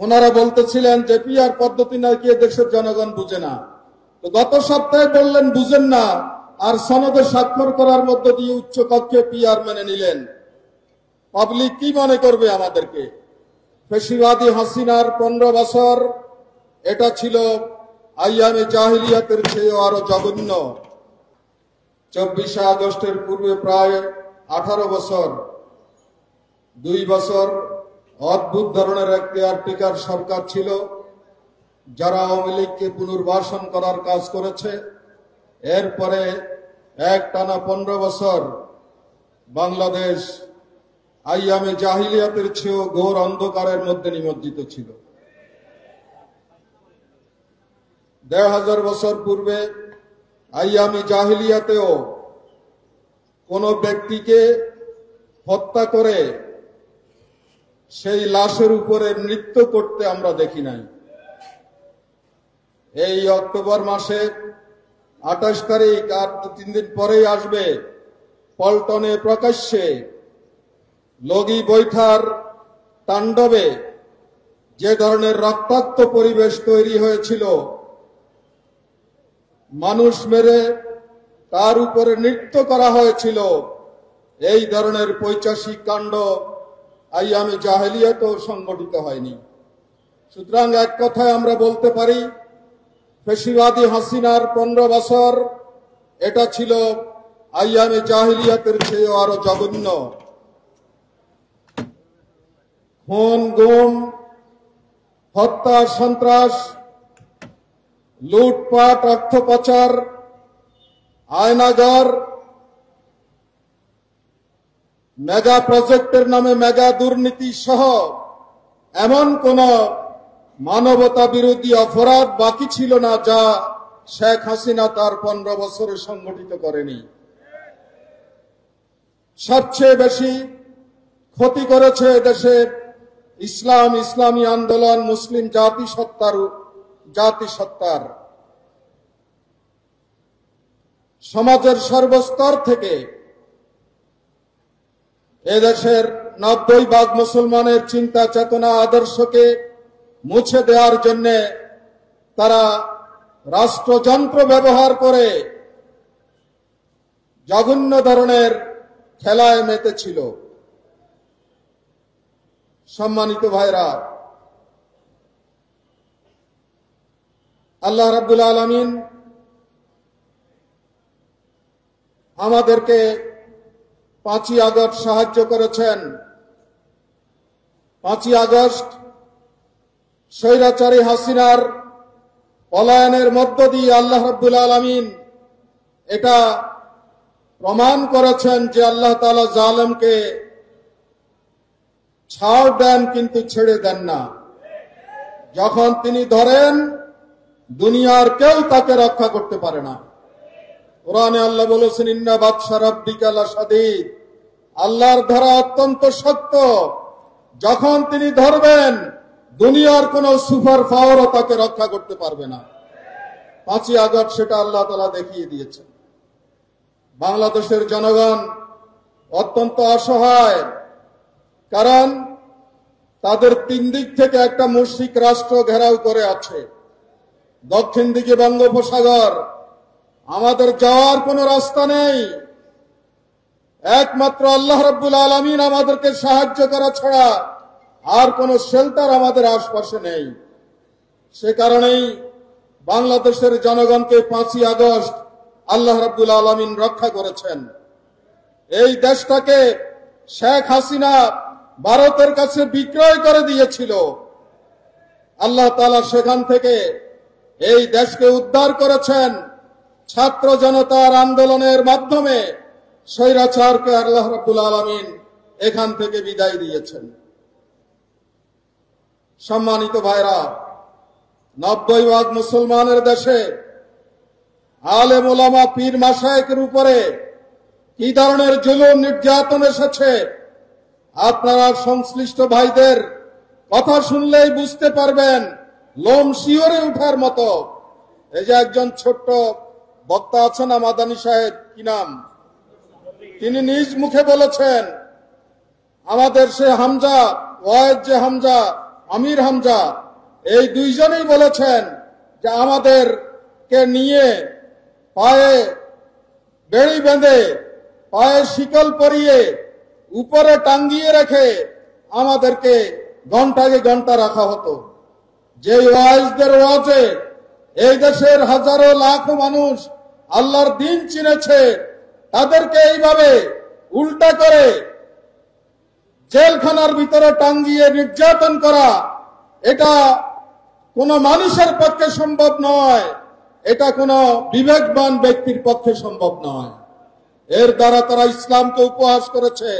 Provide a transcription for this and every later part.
ওনারা বলতেছিলেন যে পিআর পদ্ধতি নাকি দেশের জনগণ বুঝে না। তো গত সপ্তাহে বললেন বুঝেন না, আর সনদে স্বাক্ষর করার মধ্য দিয়ে উচ্চ কক্ষে পিআর মেনে নিলেন। পাবলিক কি মনে করবে আমাদেরকে? ফেসিবাদী হাসিনার 15 বছর এটা ছিল আইয়ামে জাহিলিয়াতের চেয়ে আরো জঘন্য। 24 আগস্টের পূর্বে প্রায় 18 বছর, 2 বছর অদ্ভুত ধরনের কেয়ারটেকার সরকার ছিল, যারা আওয়ামী লীগকে পুনর্বাসন করার কাজ করেছে। এরপরে একটানা 15 বছর বাংলাদেশ আইয়ামে জাহিলিয়াতের চেয়েও ঘোর অন্ধকারের মধ্যে নিমজ্জিত ছিল। 1000 বছর পূর্বে আইয়ামে জাহিলিয়াতেও কোন ব্যক্তিকে হত্যা করে সেই লাশের উপরে নৃত্য করতে আমরা দেখি নাই। এই অক্টোবর মাসে 28 তারিখ, আর 3 দিন পরেই আসবে, পল্টনে প্রকাশ্যে লগি বৈঠার তাণ্ডবে যে ধরনের রক্তাক্ত পরিবেশ তৈরি হয়েছিল, মানুষ মেরে তার উপরে নৃত্য করা হয়েছিল, এই ধরনের পৈশাচিক কাণ্ড আইয়ামে জাহেলিয়াতেও সংগঠিত হয়নি। সুতরাং এক কথায় আমরা বলতে পারি, ফেসিবাদী হাসিনার 15 বছর এটা ছিল আইয়ামে জাহিলিয়াতের চেয়ে আরো জঘন্য। খুন, গুম, হত্যা, সন্ত্রাস, লুটপাট, অর্থ পাচার, আয়নাঘর, মেগা প্রজেক্টের নামে মেগা দুর্নীতি সহ এমন কোন মানবতা বিরোধী অপরাধ বাকি ছিল না যা শেখ হাসিনা তার 15 বছরে সংগঠিত করেনি। সবচেয়ে বেশি ক্ষতি করেছে দেশে ইসলাম, ইসলামী আন্দোলন, মুসলিম জাতিসত্তার সমাজের সর্বস্তর থেকে এদেশের 90% মুসলমানের চিন্তা চেতনা আদর্শকে মুছে দেওয়ার জন্য তারা রাষ্ট্রযন্ত্র ব্যবহার করে জঘন্য ধরনের খেলায় মেতেছিল। সম্মানিত ভাইরা, আল্লাহ রাব্বুল আলামিন আমাদেরকে 5ই আগস্ট সাহায্য করেছেন। 5ই আগস্ট স্বৈরাচারী হাসিনার পলায়নের মধ্য দিয়ে আল্লাহ রাব্বুল আলামিন এটা প্রমাণ করেছেন যে আল্লাহ তাআলা জালেমকে ছাড় দেন কিন্তু ছেড়ে দেন না। যখন তিনি ধরেন, দুনিয়ার কেউ তাকে রক্ষা করতে পারে না। কোরআনে আল্লাহ বলেছেন, ইন্না বাতশা রাব্বিকা লাশাদীদ, আল্লাহর ধরা অত্যন্ত শক্ত। যখন তিনি ধরবেন, দুনিয়ার কোন সুপার পাওয়ারও তাকে রক্ষা করতে পারবে না। 5ই আগস্ট সেটা আল্লাহ তাআলা দেখিয়ে দিয়েছেন। বাংলাদেশের জনগণ অত্যন্ত অসহায়, কারণ তাদের 3 দিক থেকে একটা মুশরিক রাষ্ট্র ঘেরাও করে আছে। দক্ষিণ দিকে বঙ্গোপসাগর, আমাদের যাওয়ার কোনো রাস্তা নেই। একমাত্র আল্লাহ রাব্বুল আলামিন আমাদেরকে সাহায্য করা ছাড়া আর কোনো শেল্টার আমাদের আশপাশে নেই। সে কারণেই বাংলাদেশের জনগণকে 5ই আগস্ট আল্লাহ রাব্বুল আলামিন রক্ষা করেছেন। এই দেশটাকে শেখ হাসিনা ভারতের কাছে বিক্রয় করে দিয়েছিল। আল্লাহ তাআলা সেখান থেকে এই দেশকে উদ্ধার করেছেন। ছাত্র জনতার আন্দোলনের মাধ্যমে স্বৈরাচারকে আল্লাহ রাব্বুল আলামিন এখান থেকে বিদায় দিয়েছেন। সম্মানিত ভাইরা, 90% মুসলমানের দেশে আলেম ওলামা পীর মাশায়েখের উপরে কি ধরনের জুলুম নির্যাতন এসেছে আপনারা সংশ্লিষ্ট ভাইদের কথা শুনলেই বুঝতে পারবেন, লোম শিওরে ওঠার মতো। এই যে একজন ছোট্ট বক্তা আছেন না, মাদানী সাহেব, কি নাম, তিনি নিজ মুখে বলেছেন আমাদের সে হামজা, ওয়ায়েদ যে হামজা, আমির হামজা এই দুইজনেই বলেছেন যে আমাদেরকে নিয়ে পায়ে বেড়ি বেঁধে পায়ে শিকল পরিয়ে উপরে টাঙ্গিয়ে রেখে আমাদেরকে ঘন্টাকে ঘন্টা রাখা হতো। যে ওয়াইজদের ওয়াজে এই দেশের হাজারো লাখো মানুষ আল্লাহর দিন চিনেছে, তাদেরকে এইভাবে উল্টা করে জেলখানার ভিতরে টাঙ্গিয়ে নির্যাতন করা, এটা কোনো মানুষের পক্ষে সম্ভব নয়, এটা কোনো বিবেকবান ব্যক্তির পক্ষে সম্ভব নয়। এর দ্বারা তারা ইসলামকে উপহাস করেছে,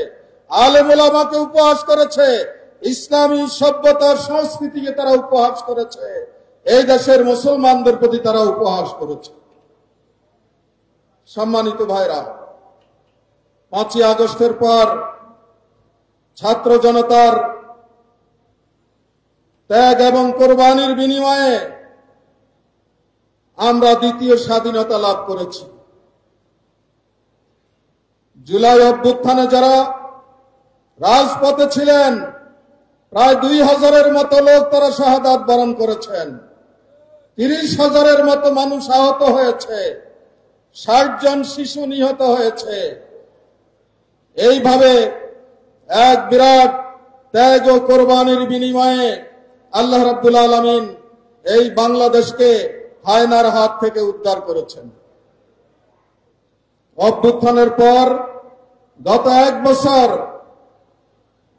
আলেম ওলামাকে উপহাস করেছে, ইসলামী সভ্যতার সংস্কৃতিকে তারা উপহাস করেছে, এই দেশের মুসলমানদের প্রতি তারা উপহাস করেছে। সম্মানিত ভাইরা, 5ই আগস্টের পর ছাত্র জনতার ত্যাগ এবং কোরবানির বিনিময়ে আমরা দ্বিতীয় স্বাধীনতা লাভ করেছি। জুলাই অভ্যুত্থানে যারা রাজপথে ছিলেন, প্রায় 2000-এর মতো লোক তারা শাহাদাত বরণ করেছেন, 30,000-এর মতো মানুষ আহত হয়েছে, 60 জন শিশু নিহত হয়েছে। এইভাবে এক বিরাট ত্যাগ ও কোরবানির বিনিময়ে আল্লাহ রাব্বুল আলামিন এই বাংলাদেশকে হায়নার হাত থেকে উদ্ধার করেছেন। অভ্যুত্থানের পর গত 1 বছর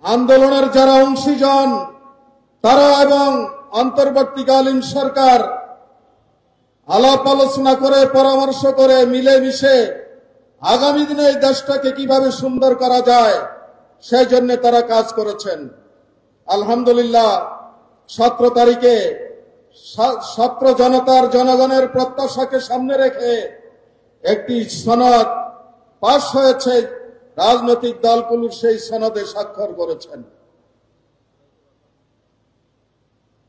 আন্দোলনের যারা অংশীজন তারা এবং অন্তর্বর্তীকালীন সরকার আলাপ আলোচনা করে, পরামর্শ করে, মিলেমিশে আগামী দিনে এই দেশটাকে কিভাবে সুন্দর করা যায় সেই জন্য তারা কাজ করেছেন। আলহামদুলিল্লাহ 17 তারিখে ছাত্র জনতার জনগণের প্রত্যাশাকে সামনে রেখে একটি সনদ পাশ হয়েছে। রাজনৈতিক দলগুলো সেই সনদে স্বাক্ষর করেছেন।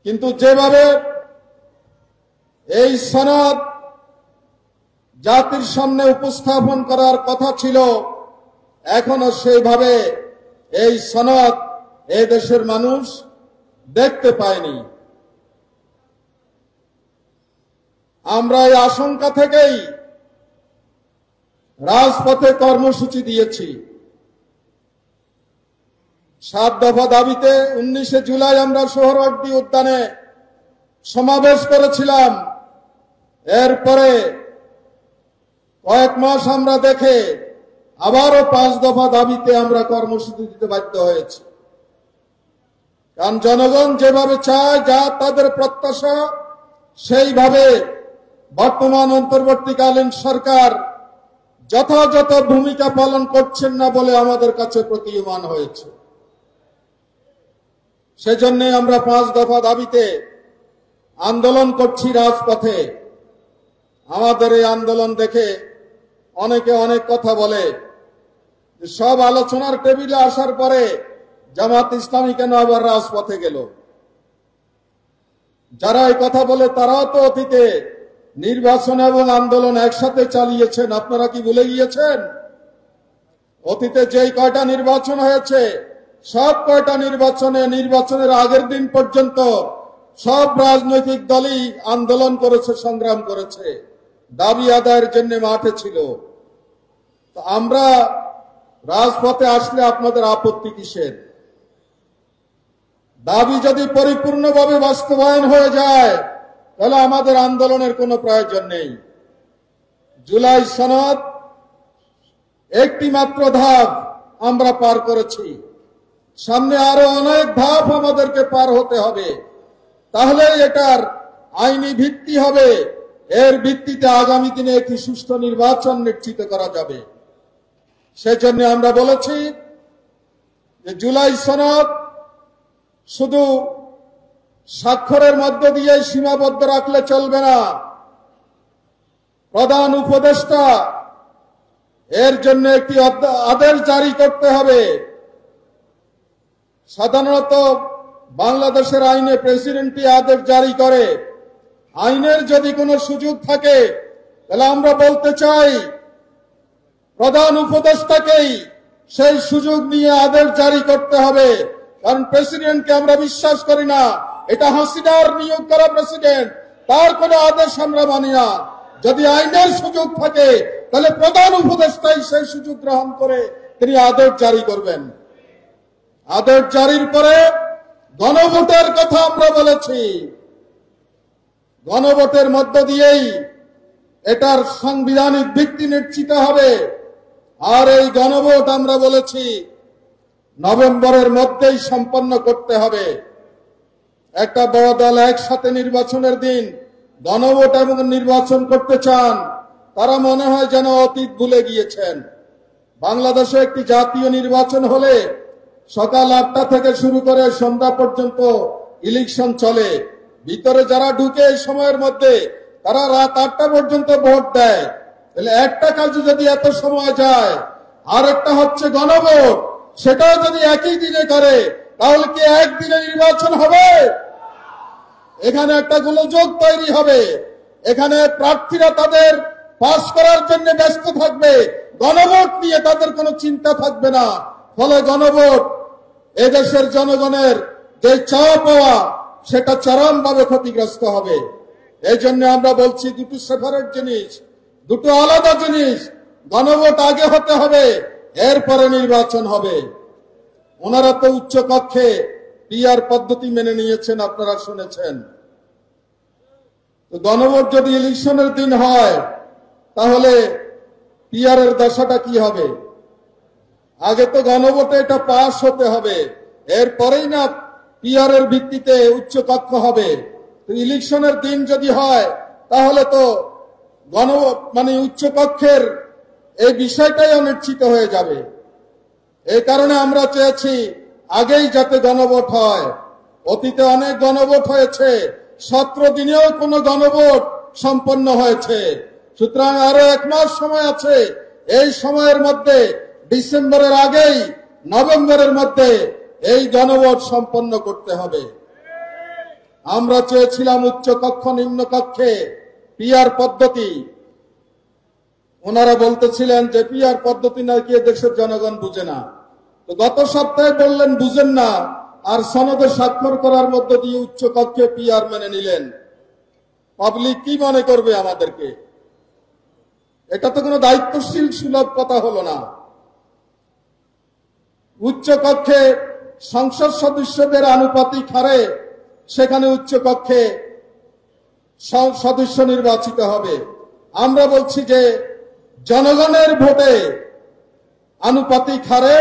কিন্তু যেভাবে এই সনদ জাতির সামনে উপস্থাপন করার কথা ছিল, এখনো সেইভাবে এই সনদ এই দেশের মানুষ দেখতে পায়নি। আমরা এই আশঙ্কা থেকেই রাজপথে কর্মসূচি দিয়েছি। 7 দফা দাবিতে 19শে জুলাই আমরা সোহরাওয়ার্দী উদ্যানে সমাবেশ করেছিলাম। এরপরে কয়েক মাস আমরা দেখে আবারও 5 দফা দাবিতে আমরা কর্মসূচি দিতে বাধ্য হয়েছি। কারণ জনগণ যেভাবে চায়, যা তাদের প্রত্যাশা, সেইভাবে বর্তমান অন্তর্বর্তীকালীন সরকার যথাযথ ভূমিকা পালন করছেন না বলে আমাদের কাছে প্রতীয়মান হয়েছে। সেজন্য আমরা 5 দফা দাবিতে আন্দোলন করছি রাজপথে। আমাদের এই আন্দোলন দেখে অনেকে অনেক কথা বলে, সব আলোচনার টেবিলে আসার পরে জামাত ইসলামী কেন আবার রাজপথে গেল। যারা এই কথা বলে তারাও তো অতীতে নির্বাচন এবং আন্দোলন একসাথে চালিয়েছেন। আপনারা কি ভুলে গিয়েছেন? অতীতে যেই কয়টা নির্বাচন হয়েছে, সব কয়টা নির্বাচনের আগের দিন পর্যন্ত সব রাজনৈতিক দলই আন্দোলন করেছে, সংগ্রাম করেছে, দাবি আদায়ের জন্য মাঠে ছিল। তো আমরা রাজপথে আসলে আপনাদের আপত্তি কিসের? দাবি যদি পরিপূর্ণভাবে বাস্তবায়ন হয়ে যায় তাহলে আমাদের আন্দোলনের কোনো প্রয়োজন নেই। জুলাই সনদ একটি মাত্র ধাপ আমরা পার করেছি, সামনে আরো অনেক ধাপ আমাদেরকে পার হতে হবে। তাহলে এটার আইনি ভিত্তি হবে, এর ভিত্তিতে আগামী দিনে একটি সুষ্ঠু নির্বাচন নিশ্চিত করা যাবে। সেজন্য আমরা বলেছি যে জুলাই সনদ শুধু স্বাক্ষরের মধ্য দিয়ে সীমাবদ্ধ রাখলে চলবে না। প্রধান উপদেষ্টা এর জন্য একটি আদেশ জারি করতে হবে। সাধারণত বাংলাদেশের আইনে প্রেসিডেন্টই আদেশ জারি করে। আইনের যদি কোনো সুযোগ থাকে তাহলে আমরা বলতে চাই প্রধান উপদেষ্টাকেই সেই সুযোগ নিয়ে আদেশ জারি করতে হবে কারণ প্রেসিডেন্টকে আমরা বিশ্বাস করি না। এটা হাসিনার নিয়োগ করা প্রেসিডেন্ট, তার কোনো আদেশ আমরা মানি না। যদি আইনের সুযোগ থাকে তাহলে প্রধান উপদেষ্টাই সেই সুযোগ গ্রহণ করে তিনি আদেশ জারি করবেন। আদেশ জারির পরে গণভোটের কথা আমরা বলেছি। গণভোটের মধ্য দিয়েই এটার সাংবিধানিক ভিত্তি নিশ্চিত হবে। আর এই গণভোট আমরা বলেছি নভেম্বরের মধ্যেই সম্পন্ন করতে হবে। একটা বড় দল একসাথে নির্বাচনের দিন গণভোট এবং নির্বাচন করতে চান, তারা মনে হয় যেন অতীত ভুলে গিয়েছেন। বাংলাদেশে একটি জাতীয় নির্বাচন হলে সকাল 8টা থেকে শুরু করে সন্ধ্যা পর্যন্ত ইলেকশন চলে। ভিতরে যারা ঢুকে এই সময়ের মধ্যে তারা রাত 8টা পর্যন্ত ভোট দেয়। তাহলে একটা কাজে যদি এত সময় যায়, আর একটা হচ্ছে গণভোট, সেটাও যদি একই দিনে করে তাহলে কি একদিনে নির্বাচন হবে? এখানে একটা গোলযোগ তৈরি হবে। এখানে প্রার্থীরা তাদের পাস করার জন্য ব্যস্ত থাকবে, গণভোট নিয়ে তাদের কোনো চিন্তা থাকবে না। ফলে গণভোট এদেশের জনগণের যে চাওয়া পাওয়া সেটা চরমভাবে ক্ষতিগ্রস্ত হবে। এই জন্য আমরা বলছি দুটো সেপারেট জিনিস, দুটো আলাদা জিনিস। গণভোট আগে হতে হবে, এরপরে নির্বাচন হবে। ওনারা তো উচ্চ কক্ষে পিআর পদ্ধতি মেনে নিয়েছেন, আপনারা শুনেছেন। তো গণভোট যদি ইলেকশনের দিন হয় তাহলে পিআর এর দশাটা কি হবে? আগে তো গণভোটে এটা পাস হতে হবে, এরপরেই না পিআর এর ভিত্তিতে উচ্চ কক্ষ হবে। তো ইলেকশনের দিন যদি হয় তাহলে তো উচ্চ কক্ষের এই বিষয়টাই অনিশ্চিত হয়ে যাবে। এই কারণে আমরা চেয়েছি আগেই যাতে গণভোট হয়। অতীতে অনেক গণভোট হয়েছে, 17 দিনেও কোনো গণভোট সম্পন্ন হয়েছে। সুতরাং আরো 1 মাস সময় আছে। এই সময়ের মধ্যে ডিসেম্বরের আগেই নভেম্বরের মধ্যে এই গণভোট সম্পন্ন করতে হবে। আমরা চেয়েছিলাম উচ্চ কক্ষ নিম্ন কক্ষে পিআর পদ্ধতি। ওনারা বলতেছিলেন যে পিআর পদ্ধতি নাকি দেশের জনগণ বুঝে না। তো গত সপ্তাহে বললেন বুঝেন না, আর সনদে স্বাক্ষর করার মধ্য দিয়ে উচ্চ কক্ষে পিআর মেনে নিলেন। পাবলিক কি মনে করবে আমাদেরকে? এটা তো কোনো দায়িত্বশীল সুলভ কথা হলো না। উচ্চ কক্ষে সংসদ সদস্যদের আনুপাতিক হারে সেখানে উচ্চ কক্ষে সদস্য নির্বাচিত হবে। আমরা বলছি যে জনগণের ভোটে আনুপাতিক হারে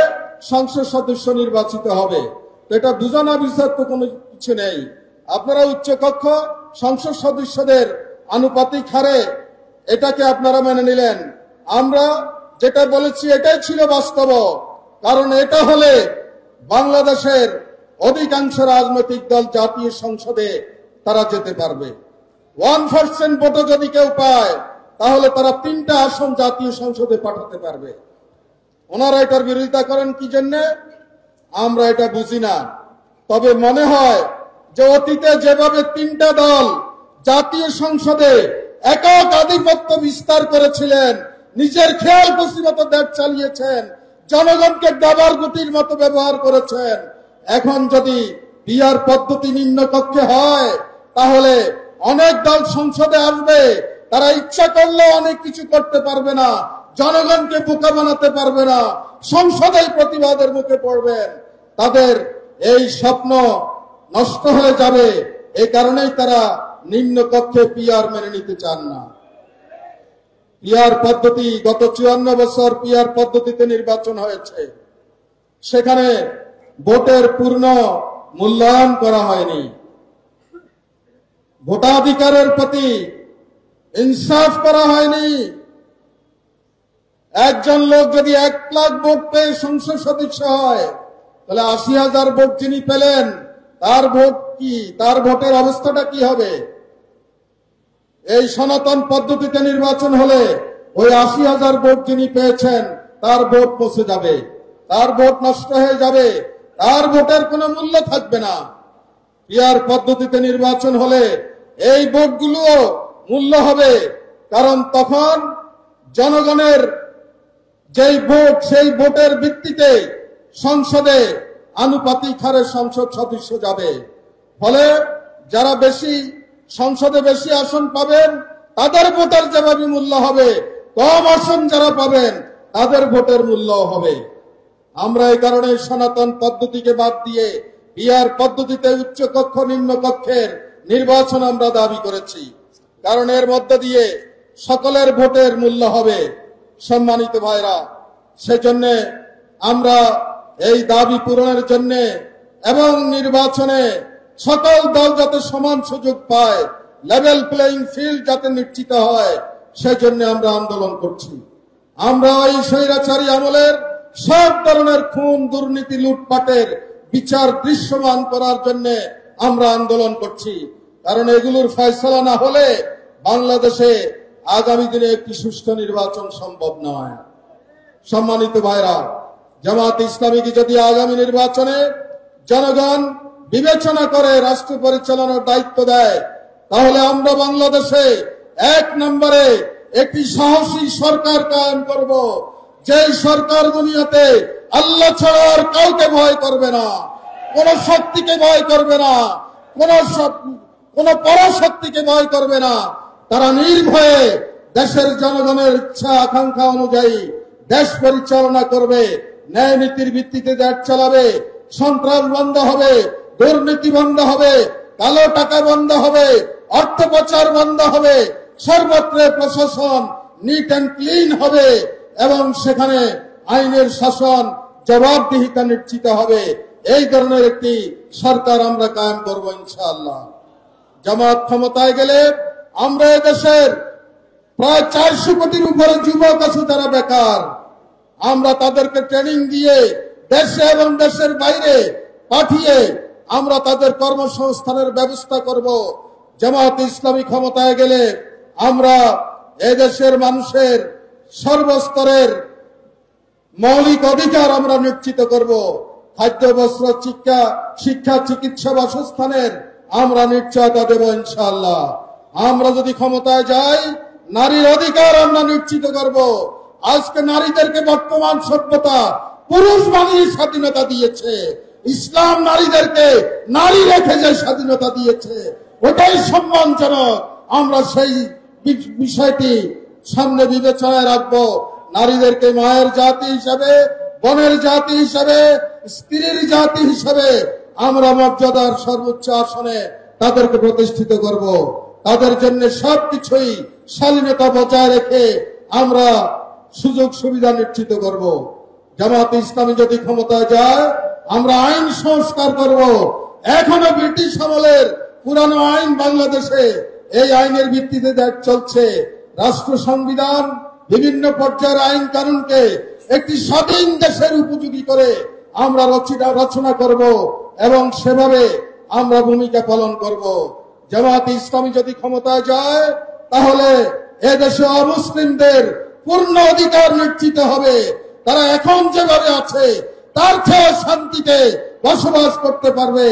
সংসদ সদস্য নির্বাচিত হবে। এটা বুঝানো বিচার তো কোনো কিছু নেই। আপনারা উচ্চ কক্ষ সংসদ সদস্যদের আনুপাতিক হারে এটাকে আপনারা মেনে নিলেন। আমরা যেটা বলেছি এটাই ছিল বাস্তব। কারণ এটা হলে বাংলাদেশের অধিকাংশ রাজনৈতিক দল জাতীয় সংসদে তারা যেতে পারবে। 1% ভোটও যদি কেউ পায় তাহলে তারা 3টা আসন জাতীয় সংসদে পাঠাতে পারবে। ওনারা এটার বিরোধিতা করেন কি জন্য আমরা এটা বুঝি না। তবে মনে হয় যে অতীতে যেভাবে 3টা দল জাতীয় সংসদে একক আধিপত্য বিস্তার করেছিলেন, নিজের খেয়াল খুশি মতো দেশ চালিয়েছেন, জনগণকে দাবার গুটির মতো ব্যবহার করেছেন, এখন যদি পিআর পদ্ধতি নিম্ন কক্ষে হয় তাহলে অনেক দল সংসদে আসবে, তারা ইচ্ছা করলেও অনেক কিছু করতে পারবে না, জনগণকে বোকা বানাতে পারবে না, সংসদেই প্রতিবাদের মুখে পড়বেন। তাদের এই স্বপ্ন নষ্ট হয়ে যাবে। এই কারণেই তারা নিম্ন কক্ষে পিআর মেনে নিতে চান না। পিআর পদ্ধতি গত 54 বছর পিআর পদ্ধতিতে নির্বাচন হয়েছে, সেখানে ভোটের পূর্ণ মূল্যায়ন করা হয়নি। ভোটাধিকারের প্রতি ইনসাফ করা হয়নি। একজন লোক যদি 1 লাখ ভোট পেয়ে সংসদ সদস্য হয় তাহলে 80,000 ভোট যিনি পেলেন তার ভোট কি, তার ভোটের অবস্থাটা কি হবে? এই সনাতন পদ্ধতিতে নির্বাচন হলে ওই 80,000 ভোট যিনি পেয়েছেন তার ভোট পচে যাবে, তার ভোট নষ্ট হয়ে যাবে, তার ভোটের কোনো মূল্য থাকবে না। পিআর পদ্ধতিতে নির্বাচন হলে এই ভোটগুলো মূল্য হবে, কারণ তখন জনগণের যেই ভোট সেই ভোটের ভিত্তিতে সংসদে আনুপাতিক হারে সংসদ সদস্য যাবে। ফলে যারা বেশি সংসদে বেশি আসন পাবেন তাদের ভোটের যেভাবে মূল্য হবে, কম আসন যারা পাবেন তাদের ভোটের মূল্য হবে। আমরা এই কারণে সনাতন পদ্ধতিকে বাদ দিয়ে বিহার পদ্ধতিতে উচ্চ কক্ষ নিম্ন কক্ষের নির্বাচন আমরা দাবি করেছি, কারণ এর মধ্য দিয়ে সকলের ভোটের মূল্য হবে। সম্মানিত ভাইরা, সেজন্য আমরা এই দাবি পূরণের জন্য এবং নির্বাচনে সকল দল যাতে সমান সুযোগ পায়, লেভেল প্লেইং ফিল্ড যাতে নিশ্চিত হয়, সেজন্য আমরা আন্দোলন করছি। আমরা এই স্বৈরাচারী আমলের সব ধরনের খুন, দুর্নীতি, লুটপাটের বিচার দৃশ্যমান করার জন্য আমরা আন্দোলন করছি, কারণ এগুলোর ফয়সালা না হলে বাংলাদেশে আগামী দিনে একটি সুষ্ঠু নির্বাচন সম্ভব নয়। সম্মানিত ভাইরা, জামাত ইসলামীকে যদি আগামী নির্বাচনে জনগণ বিবেচনা করে রাষ্ট্র পরিচালনার দায়িত্ব দেয়, তাহলে আমরা বাংলাদেশে এক নম্বরে একটি সাহসী সরকার কায়েম করব, যেই সরকার দুনিয়াতে আল্লাহ ছাড়া আর কাউকে ভয় করবে না, কোন শক্তিকে ভয় করবে না, কোন পরাশক্তিকে ভয় করবে না। তারা নির্ভয়ে দেশের জনগণের ইচ্ছা আকাঙ্ক্ষা অনুযায়ী দেশ পরিচালনা করবে, ন্যায় নীতির ভিত্তিতে দেশ চালাবে, সন্ত্রাস বন্ধ হবে, দুর্নীতি বন্ধ হবে, কালো টাকা বন্ধ হবে, অর্থ পাচার বন্ধ হবে, সর্বত্র প্রশাসন নিট অ্যান্ড ক্লিন হবে এবং সেখানে আইনের শাসন, জবাবদিহিতা নিশ্চিত হবে। এই ধরনের একটি সরকার আমরা কায়েম করব ইনশাআল্লাহ। জামাত ক্ষমতায় গেলে আমরা দেশের প্রায় 400 কোটির উপরে যুবক আছে যারা বেকার, আমরা তাদেরকে ট্রেনিং দিয়ে দেশে এবং দেশের বাইরে পাঠিয়ে আমরা তাদের কর্মসংস্থানের ব্যবস্থা করব। জামাত ইসলামী ক্ষমতায় গেলে আমরা এদেশের মানুষের সর্বস্তরের মৌলিক অধিকার আমরা নিশ্চিত করব। খাদ্য, বস্ত্র, শিক্ষা, চিকিৎসা, বাসস্থানের আমরা নিশ্চয়তা দেব ইনশাআল্লাহ। আমরা যদি ক্ষমতায় যাই, নারীর অধিকার আমরা নিশ্চিত করব। আজকে নারীদেরকে বর্তমান সভ্যতা পুরুষ বানিয়ে স্বাধীনতা দিয়েছে, ইসলাম নারীদেরকে নারী রেখে যে স্বাধীনতা দিয়েছে ওটাই সম্মানজনক। আমরা সেই বিষয়টি সামনে বিবেচনায় রাখবো। নারীদেরকে মায়ের জাতি হিসাবে, বোনের জাতি হিসাবে, স্ত্রীর জাতি হিসাবে আমরা মর্যাদার সর্বোচ্চ আসনে তাদেরকে প্রতিষ্ঠিত করব। তাদের জন্য সবকিছুই শালীনতা বজায় রেখে আমরা সুযোগ সুবিধা নিশ্চিত করব। জামাত ইসলামী যদি ক্ষমতায় যায়, আমরা আইন সংস্কার করব। এখনো ব্রিটিশ আমলের পুরানো আইন বাংলাদেশে, এই আইনের ভিত্তিতে দেশ চলছে। রাষ্ট্র সংবিধান বিভিন্ন পর্যায়ের আইন কানুনকে একটি স্বাধীন দেশের উপযোগী করে আমরা রচনা করব এবং সেভাবে আমরা ভূমিকা পালন করব। জামাত ইসলামী যদি ক্ষমতায় যায়, তাহলে এদেশে অমুসলিমদের পূর্ণ অধিকার নিশ্চিত হবে। তারা এখন যেভাবে আছে তার চেয়ে শান্তিতে বসবাস করতে পারবে,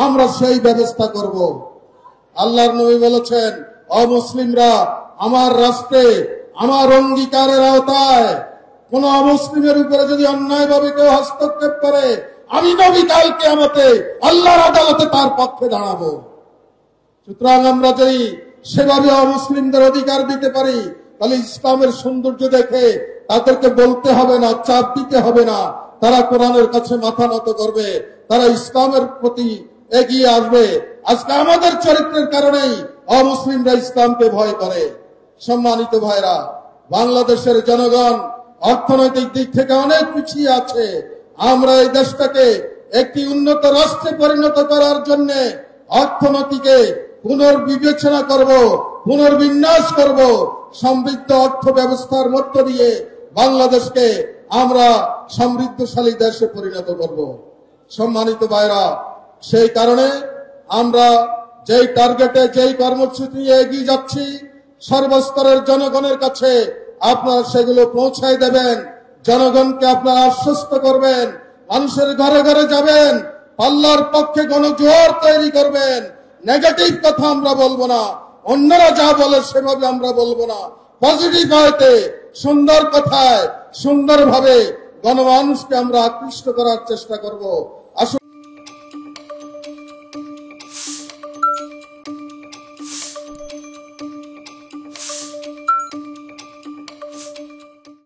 আমরা সেই ব্যবস্থা করব। আল্লাহর নবী বলেছেন, অমুসলিমরা আমার রাষ্ট্রে আমার অঙ্গীকারের আওতায়, কোন অমুসলিমের উপরে যদি অন্যায়ভাবে কেউ হস্তক্ষেপ করে, আমি নবী কাল কিয়ামতে আল্লাহর আদালতে তার পক্ষে দাঁড়াবো। সুতরাং আমরা যদি সেভাবে অমুসলিমদের অধিকার দিতে পারি, তাহলে ইসলামের সৌন্দর্য দেখে তাদেরকে বলতে হবে না, চাপ দিতে হবে না, তারা কোরআনের কাছে মাথা নত করবে, তারা ইসলামের প্রতি এগিয়ে আসবে। আজকে আমাদের চরিত্রের কারণেই অমুসলিমরা ইসলামকে ভয় করে। সম্মানিত ভাইরা, বাংলাদেশের জনগণ অর্থনৈতিক দিক থেকে অনেক পিছিয়ে আছে। আমরা এই দেশটাকে একটি উন্নত রাষ্ট্রে পরিণত করার জন্য অর্থনীতিকে পুনর্বিবেচনা করব, পুনর্বিন্যাস করব, সমৃদ্ধ অর্থ ব্যবস্থার মধ্য দিয়ে বাংলাদেশকে আমরা সমৃদ্ধশালী দেশে পরিণত করব। সম্মানিত ভাইরা, সেই কারণে আমরা যেই টার্গেটে, যেই কর্মসূচি নিয়ে এগিয়ে যাচ্ছি, সর্বস্তরের জনগণের কাছে আপনারা সেগুলো পৌঁছায় দেবেন। জনগণকে আপনারা আশ্বস্ত করবেন, মানুষের ঘরে ঘরে যাবেন, পাল্লার পক্ষে গণজোয়ার তৈরি করবেন। নেগেটিভ কথা আমরা বলবো না, অন্যরা যা বলে সেভাবে আমরা বলবো না। পজিটিভ হয়তে, সুন্দর কথায়, সুন্দরভাবে গণমানুষকে আমরা আকৃষ্ট করার চেষ্টা করব।